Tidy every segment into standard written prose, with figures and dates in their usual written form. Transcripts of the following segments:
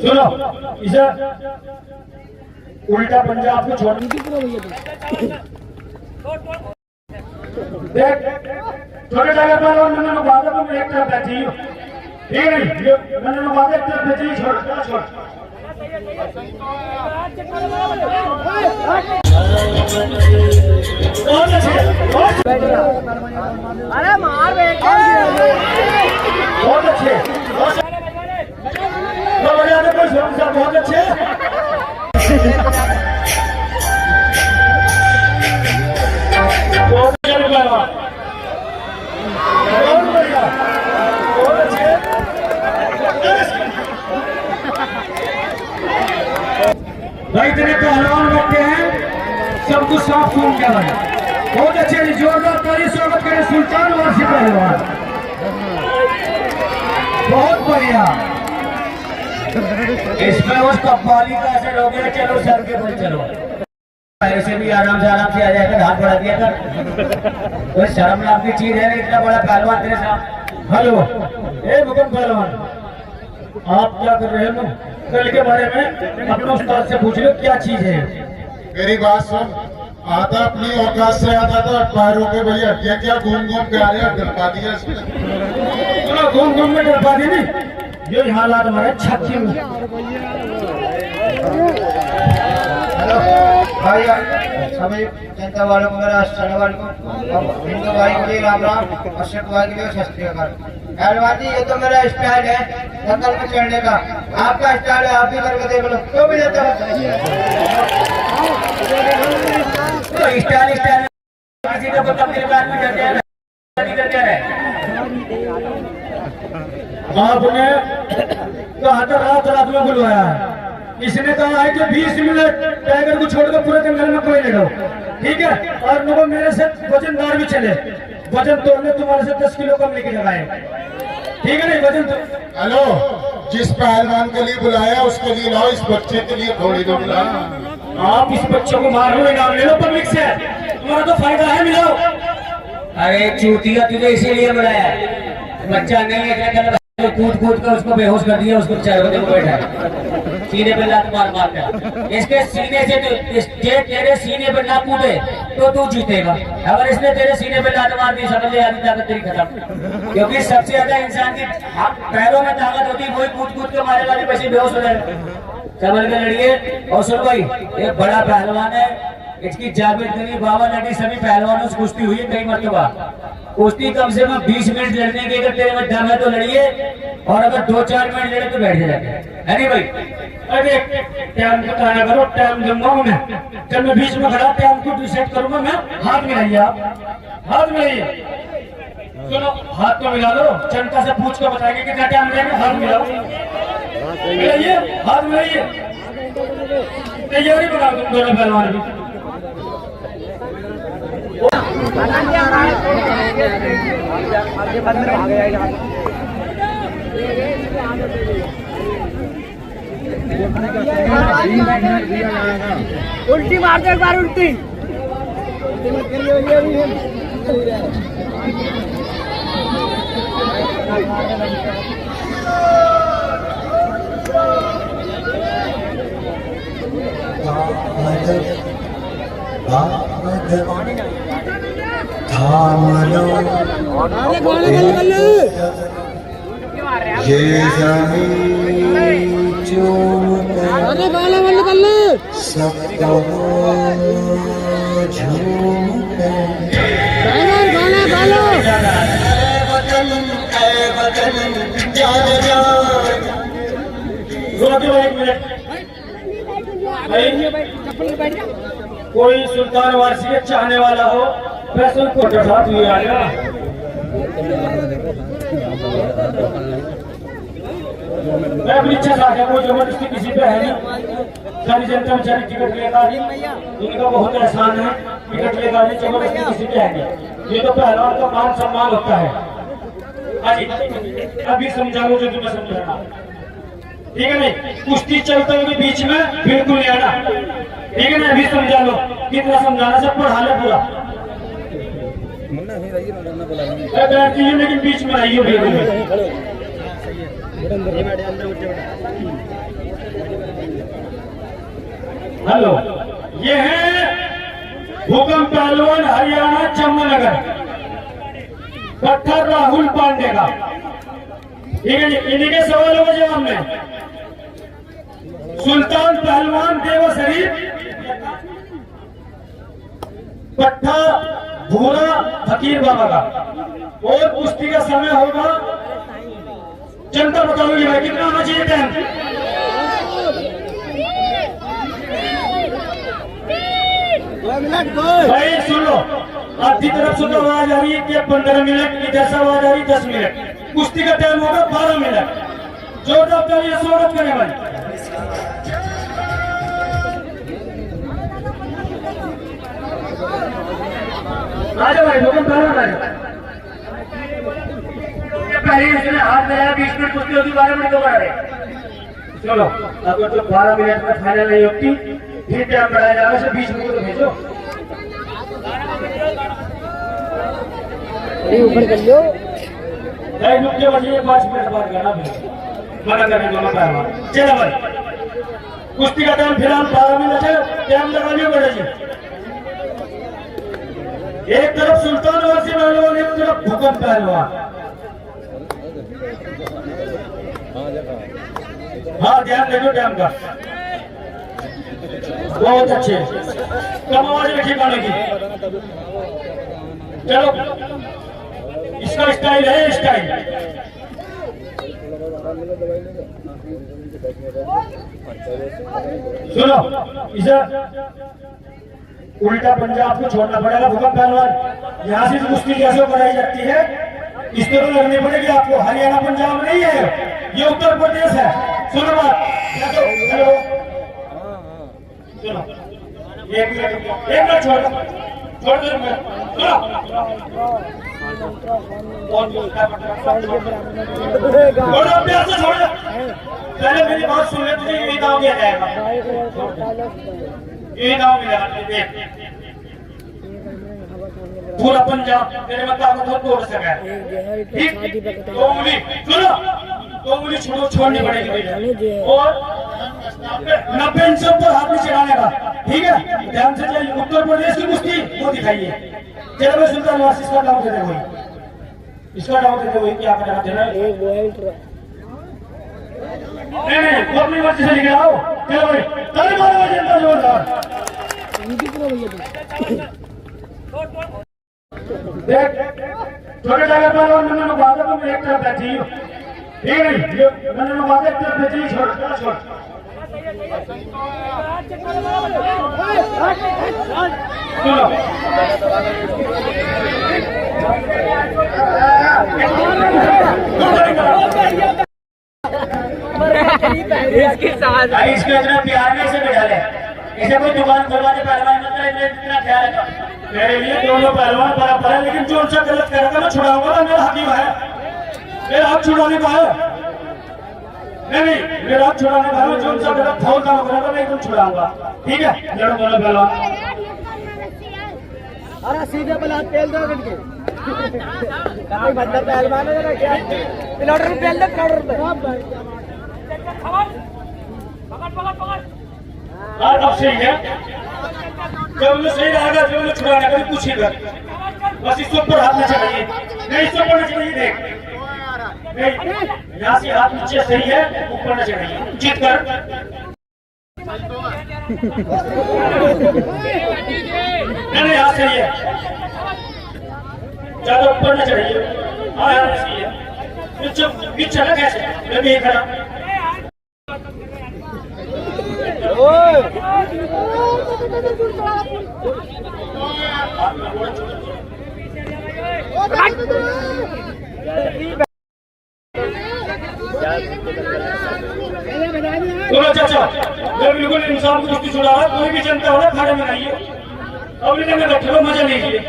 सुनो, इसे उल्टा पंजा आपको छोड़ने की देख, छोटे जगह पर मैंने वादा को एक तरफ बैठी हो, ठीक है? मैंने वादा एक तरफ बैठी छोड़ छोड़। अरे मार बेटे बहुत अच्छे, बहुत अच्छे। भाई इतने पहलवान बैठे हैं, सब कुछ साफ सुन गया है। बहुत अच्छे, जोरदार ताली स्वागत करें सुल्तान वासी पहलवान। बहुत बढ़िया। इसमें उस कब्बाली का असर हो गया। चलो सर के बल चलो, ऐसे भी आराम से आ जाएगा। हाथ बढ़ा दिया कर, कोई शर्म नाम की चीज है नहीं। इतना बड़ा पहलवान तेरे साथ। हेलो ए मुकुंद पहलवान, आप क्या कर रहे हो? कल के बारे में अपने उस्ताद से पूछ लो क्या चीज है। मेरी बात सुन, आता अपनी औकात से आता था, पैरों के भैया हड्डियां क्या घूम घूम के आ रहे हैं, डरपा दिया घूम घूम में डरपा दी नहीं। ये हालात हमारे छक्की में। भाई सभी जनता वालों को, मेरा वालों को, हिंदू भाई के लिए राम राम, अशोक भाई के लिए सत श्री अकाल। पहलवान जी, ये तो मेरा स्टाइल है दंगल में चढ़ने का। आपका स्टाइल है, आप भी करके देख लो। क्यों भी देते हो स्टाइल स्टाइल किसी को तब्दील करने करते हैं। आपने कहा था रात में बुलवाया है। इसने कहा है कि 20 मिनट टाइगर को छोड़कर पूरे जंगल में कोई नहीं रहो, ठीक है? और लोगों मेरे से वजनदार भी चले, वजन तोड़ने तुम्हारे से 10 किलो कम लेके लगाए, ठीक है? नहीं वजन तो हेलो, जिस पहलवान के लिए बुलाया उसके लिए लाओ, इस बच्चे के लिए थोड़ी दो बुला। आप इस बच्चे को मारो, इनाम ले लो पब्लिक से, तुम्हारा तो फायदा है, मिलाओ। अरे चूतिया, तुझे इसीलिए बुलाया, बच्चा नहीं है क्या? कूद कूद कर उसको बेहोश कर दिया, उसको 4 बजे को बैठा सीने पे लात मार मार कर। इसके सीने से तेरे सीने पे ना कूदे तो तू जीतेगा। अगर इसने तेरे सीने पे लात मार दी, समझ ले आधी ताकत तेरी खत्म। क्योंकि सबसे ज्यादा इंसान की पैरों में ताकत होती है, वही कूद कूद के मारे वाली पैसे बेहोश हो जाएगा। समझ के लड़िए। और सुन भाई, ये बड़ा पहलवान है, इसकी जावेद गनी, बाबा नडी सभी पहलवानों से कुश्ती हुई है कई मरतबा। कुश्ती कम से कम 20 मिनट लड़ने के, अगर तेरे में दम है तो लड़िए, और अगर 2-4 मिनट लड़े तो बैठ जाएंगे, है नहीं भाई? अरे टाइम बताया करो, टाइम दूंगा मैं। जब मैं बीच में खड़ा टाइम को डिसाइड करूंगा मैं। हाथ मिलाइए, आप हाथ मिलाइए। चलो हाथ तो मिला लो, जनता से पूछ कर बताएंगे कितना टाइम लगेगा। हाथ मिलाओ, मिलाइए, हाथ मिलाइए। तैयारी बना तुम दोनों पहलवान की। उल्टी मार दो एक बार, उल्टी। ये जमीन सबको झूमते कोई सुल्तान वारसी के चाहने वाला हो, वैसे उनको साथ हुए आ गया। मैं अपनी इच्छा साथ है, कोई जबरदस्ती किसी पे है नहीं। सारी जनता बेचारी टिकट लेकर आई, इनका बहुत एहसान है। टिकट लेकर आई, जबरदस्ती किसी पे है नहीं। ये तो पहलवान का मान सम्मान होता है। अभी समझा लो जो तुम्हें समझाना, ठीक है? नहीं कुश्ती चलते हुए बीच में बिल्कुल नहीं आना, ठीक है ना? अभी समझा लो, कितना समझाना, सब पढ़ा लो पूरा। लेकिन बीच में आइए बिल्कुल। हेलो, ये है भूकंप पहलवान हरियाणा चंबनगर, पत्थर राहुल पांडे का। ठीक है जी, इन्हीं के सवालों का जवाब में सुल्तान पहलवान देवा शरीफ, पट्टा भूरा फकीर बाबा का। और कुश्ती का समय होगा, जनता बताओगी भाई कितना होना चाहिए टाइम? भाई सुन लो, आधी तरफ से तो आवाज आ रही है कि 15 मिनट, इधर से आवाज आ रही 10 मिनट। कुश्ती का टाइम होगा 12 मिनट। जोरदार तालियां स्वागत करें भाई। आजा भाई, भूकंप पहलवान पहले इसने हाथ मिलाया, 20 मिनट कुश्ती होगी, 12 मिनट को बढ़ा रहे। चलो, अगर तो 12 मिनट में फाइनल नहीं होती फिर टाइम बढ़ाया जाएगा, से 20 मिनट तो भेजो। ऊपर कर लो। नहीं रुक के बजे 5 मिनट बाद करना फिर मना करने दोनों पहलवान। चलो भाई, कुश्ती का टाइम फिलहाल 12 मिनट है, टाइम लगा लियो बड़े जी। एक तरफ सुल्तान वासी पहलवान, एक तरफ भूकंप पहलवान। हाँ, ध्यान देखो टाइम का। बहुत अच्छे, कम आवाज रखिए गाने की। चलो, इसका स्टाइल है, स्टाइल सुनो। इसे उल्टा पंजा आपको छोड़ना पड़ेगा भूकंप पहलवान। यहाँ से कुश्ती कैसे बढ़ाई जाती है, इस तरह लड़नी पड़ेगी आपको। हरियाणा पंजाब नहीं है, ये उत्तर प्रदेश है। सुनो बात, हेलो सुनो, एक मिनट छोड़ दो, पहले मेरी बात सुन ले, तुझे यही दाव दिया जाएगा, यही दाव मिलेगा। पूरा पंजाब तेरे में ताकत हो तोड़ सका है। ठीक, 2 उंगली सुनो, 2 उंगली छोड़नी पड़ेगी और 90 इंच से ऊपर हाथ में चढ़ाने का। ठीक है, ध्यान से चाहिए। उत्तर प्रदेश की कुश्ती वो दिखाइए। चलो मैं सुल्तान वासी, इसका नाम दे दे वही, इसका नाम दे दे वही, क्या करना देना है? नहीं, वो अपनी मर्जी से निकल आओ। चलो भाई, ताली मारो जनता जोरदार। देख, छोटे टाइगर पहलवान मैंने बात तुम एक तरफ बैठी हो, ठीक है? मैंने बात एक तरफ बैठी, छोड़ छोड़। इसके इतना प्यार में इसे बिठा ले, इसे कोई दुकान खुलवाने पहलवान मतलब इतना ख्याल रखा। मेरे लिए दोनों पहलवान बराबर है, लेकिन जो उनसे गलत करेगा मैं छुड़ाऊंगा ना, मेरा हकीम है, मेरा हक छुड़ाने का है। नहीं, मेरा हक छुड़ाने का है, जो उनसे गलत फोन काम करेगा मैं एकदम छुड़ाऊंगा। ठीक है, लड़ो दोनों पहलवान। अरे सीधे पहले तेल दो इनके, बंदा पहलवान है ना क्या? पिलौटर में तेल दे, पिलौटर में। अब सही है, जब मैं सही रहेगा, जो मैं छुड़ाने का कुछ ही कर, बस इसके ऊपर हाथ नीचे चाहिए, नहीं इसके ऊपर नीचे चाहिए। देख, नहीं यहाँ से हाथ नीचे सही है, ऊपर नीचे चाहिए, जीत कर। नहीं यहाँ सही है, ज्यादा ऊपर नीचे चाहिए। हाँ यहाँ सही है, पीछे लगा कैसे, मैं भी खड़ा। बोलो चाचा, मैं बिल्कुल इंसान को कुश्ती छुड़ा है, कोई भी जनता हो खाने में नहीं है, अब लेकिन में बैठे हो, मजा लीजिए।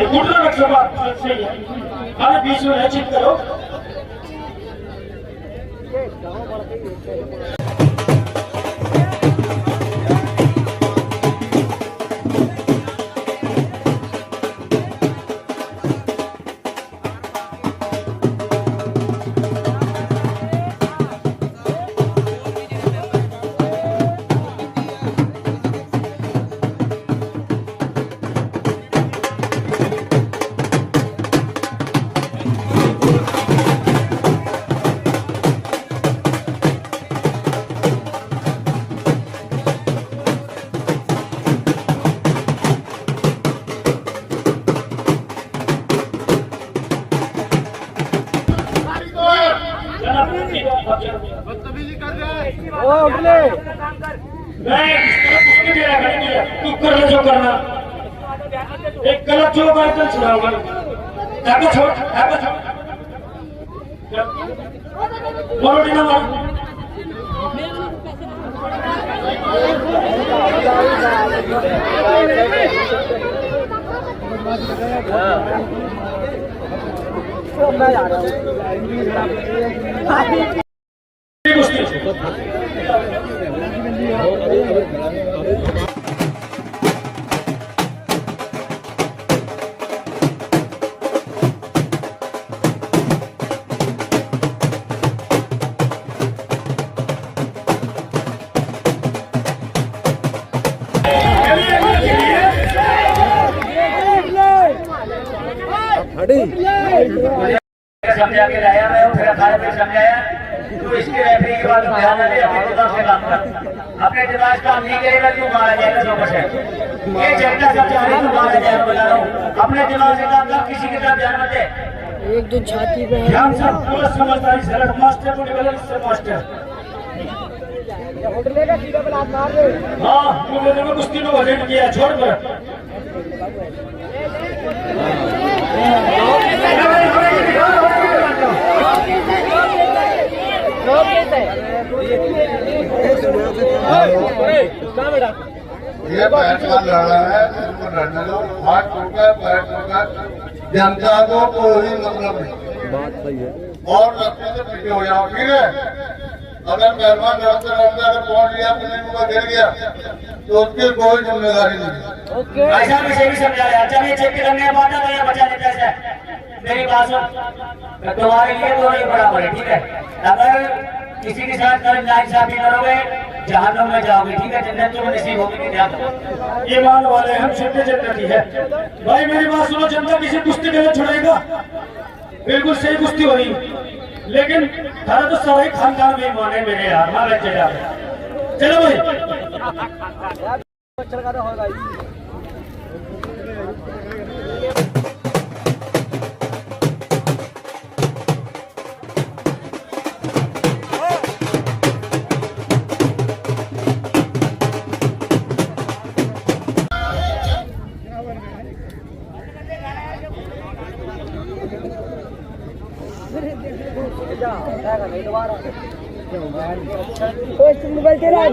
घुटना रखो, बात सही है। अरे बीच में चित करो। ओ उठले तू करना जो करना एक गलत जो बात छुड़ाऊंगा काका छोड़ बोलो ना मैं जा रहा हूँ समझा के लाया मैं फिर अखाड़े में समझाया तो इसके रेफरी की बात ध्यान रहे अपने दिमाग से काम कर अपने दिमाग काम नहीं करेगा तो मारा जाएगा 100%। ये जनता सब चाह रही तो मारा जाएगा बता रहा हूँ अपने दिमाग से काम कर किसी की तरफ ध्यान मत दे एक दो छाती पे ध्यान सब पूरा समझदारी से रख मास्टर को निकले इससे मास्टर उठले का सीधा पे हाथ मार दे हाँ तुम लोगों ने कुश्ती में वजन किया छोड़ कर ये पहलवान लड़ रहा है इसको लड़ने दो हाथ टूटा पैर टूटा जनता को कोई मतलब नहीं बात सही है और रखने से पीछे हो जाओ ठीक है अगर पहलवान लड़ते लड़ते अगर पहुंच लिया अपने मुंह गिर गया तो उसकी कोई जिम्मेदारी नहीं ऐसा मुझे भी समझाया चलिए चेक करने के बाद तो ये बचा लेता है मेरी बात सुन तुम्हारे लिए तो नहीं बराबर है ठीक है अगर किसी के साथ कर नाइंसाफी करोगे जहन्नुम में जाओगे ठीक है जन्नत तो नसीब होगी नहीं जाता ये मान वाले हम छोटे जन्नती है भाई मेरी बात सुनो जनता किसी कुश्ती के लिए छोड़ेगा बिल्कुल सही कुश्ती हो रही लेकिन थारा तो सभी खानदान में माने मेरे यार मान चलो भाई मोबाइल तेरा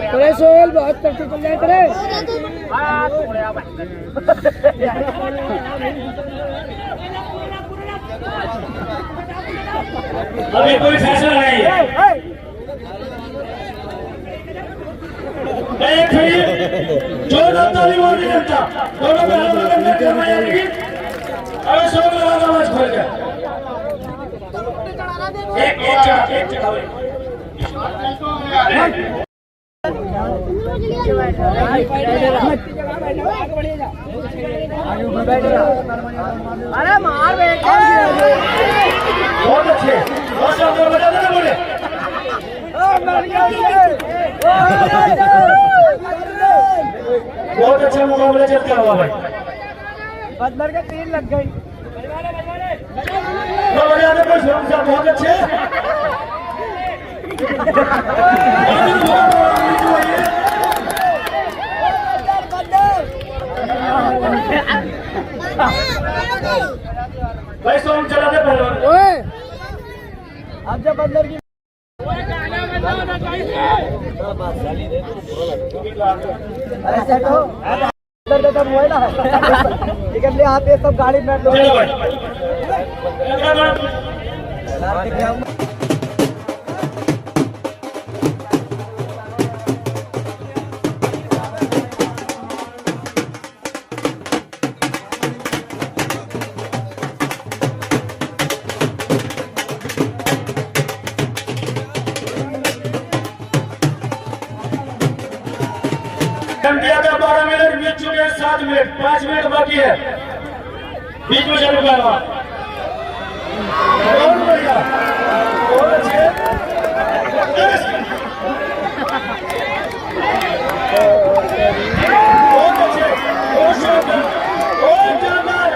तेरे सोहेल बहुत करते चल रहे तेरे अभी कोई फैसला नहीं है जोरदार ताली मारनी जनता दोनों में अलग करना जाएगी अरे सब लोग आवाज खोल गया एक चढ़ाओ अरे मार बहुत अच्छे बजा देना बोले बहुत अच्छा मुकाबला चलता हुआ भाई बदलर के 3 लग गई बहुत अच्छे भाई सॉन्ग चला दे पहले अब जब बदलर की अरे सेट हो कर देता मोबाइल है टिकट ले आते सब गाड़ी में चलो भाई दिया था 12 मिनट बीत चुके हैं 7 मिनट 5 मिनट बाकी है बीच में चलो पहलवान बहुत बढ़िया बहुत अच्छे बहुत अच्छे बहुत शानदार बहुत शानदार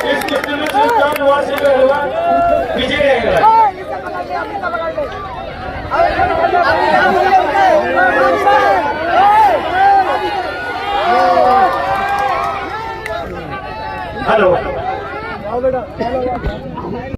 इस किस्म में सुल्तान वार से पहलवान पीछे रहेगा हेलो आओ बेटा